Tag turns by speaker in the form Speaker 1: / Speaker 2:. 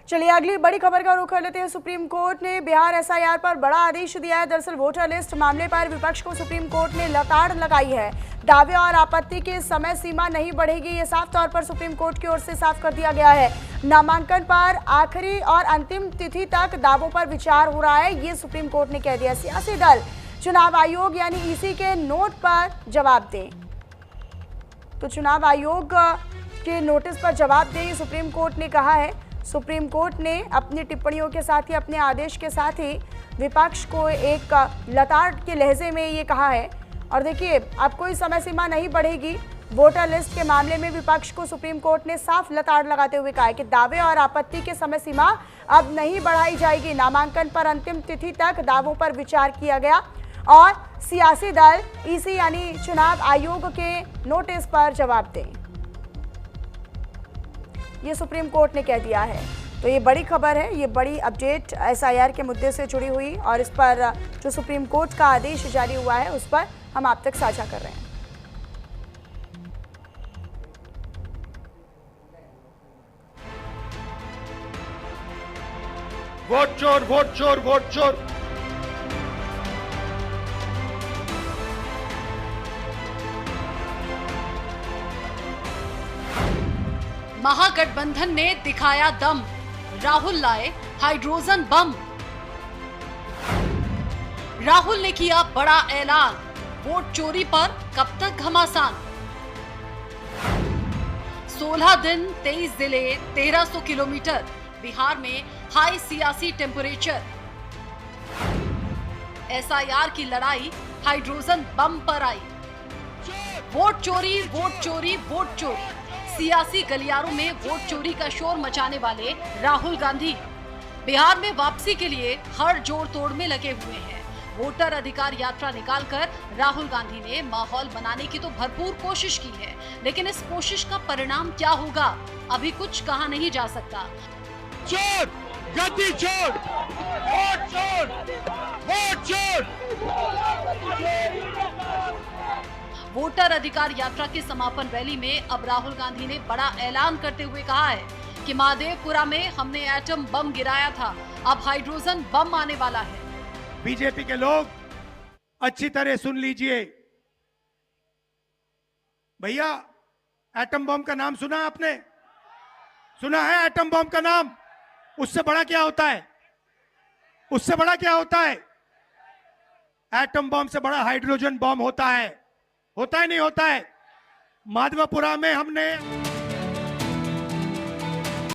Speaker 1: चलिए अगली बड़ी खबर का रुख कर लेते हैं। सुप्रीम कोर्ट ने बिहार एसआईआर पर बड़ा आदेश दिया है। दरअसल वोटर लिस्ट मामले पर विपक्ष को सुप्रीम कोर्ट ने लताड़ लगाई है। दावे और आपत्ति की समय सीमा नहीं बढ़ेगी, ये साफ तौर पर सुप्रीम कोर्ट की ओर से साफ कर दिया गया है। नामांकन पर आखिरी और अंतिम तिथि तक दावों पर विचार हो रहा है, ये सुप्रीम कोर्ट ने कह दिया। सियासी दल चुनाव आयोग यानी ईसी के नोट पर जवाब दें, तो चुनाव आयोग के नोटिस पर जवाब दें, ये सुप्रीम कोर्ट ने कहा है। सुप्रीम कोर्ट ने अपनी टिप्पणियों के साथ ही, अपने आदेश के साथ ही विपक्ष को एक लताड़ के लहजे में ये कहा है। और देखिए, अब कोई समय सीमा नहीं बढ़ेगी। वोटर लिस्ट के मामले में विपक्ष को सुप्रीम कोर्ट ने साफ लताड़ लगाते हुए कहा है कि दावे और आपत्ति के समय सीमा अब नहीं बढ़ाई जाएगी। नामांकन पर अंतिम तिथि तक दावों पर विचार किया गया और सियासी दल ईसी यानी चुनाव आयोग के नोटिस पर जवाब दें, ये सुप्रीम कोर्ट ने कह दिया है। तो ये बड़ी खबर है, ये बड़ी अपडेट एसआईआर के मुद्दे से जुड़ी हुई, और इस पर जो सुप्रीम कोर्ट का आदेश जारी हुआ है उस पर हम आप तक साझा कर रहे हैं।
Speaker 2: वोट चोर, वोट चोर, वोट चोर।
Speaker 3: महागठबंधन ने दिखाया दम, राहुल लाए हाइड्रोजन बम। राहुल ने किया बड़ा ऐलान, वोट चोरी पर कब तक घमासान। 16 दिन 23 जिले 1300 किलोमीटर, बिहार में हाई सियासी टेम्परेचर। एसआईआर की लड़ाई हाइड्रोजन बम पर आई। वोट चोरी, वोट चोरी, वोट चोरी, सियासी गलियारों में वोट चोरी का शोर मचाने वाले राहुल गांधी बिहार में वापसी के लिए हर जोड़ तोड़ में लगे हुए हैं। वोटर अधिकार यात्रा निकालकर राहुल गांधी ने माहौल बनाने की तो भरपूर कोशिश की है, लेकिन इस कोशिश का परिणाम क्या होगा अभी कुछ कहा नहीं जा सकता।
Speaker 2: चोर, गद्दी चोर, वोट चोर, वोट चोर।
Speaker 3: वोटर अधिकार यात्रा के समापन रैली में अब राहुल गांधी ने बड़ा ऐलान करते हुए कहा है कि महादेवपुरा में हमने एटम बम गिराया था, अब हाइड्रोजन बम आने वाला है।
Speaker 2: बीजेपी के लोग अच्छी तरह सुन लीजिए। भैया, एटम बम का नाम सुना है आपने? सुना है एटम बम का नाम? उससे बड़ा क्या होता है? उससे बड़ा क्या होता है? एटम बम से बड़ा हाइड्रोजन बम होता है। होता है नहीं होता है? माधवपुरा में हमने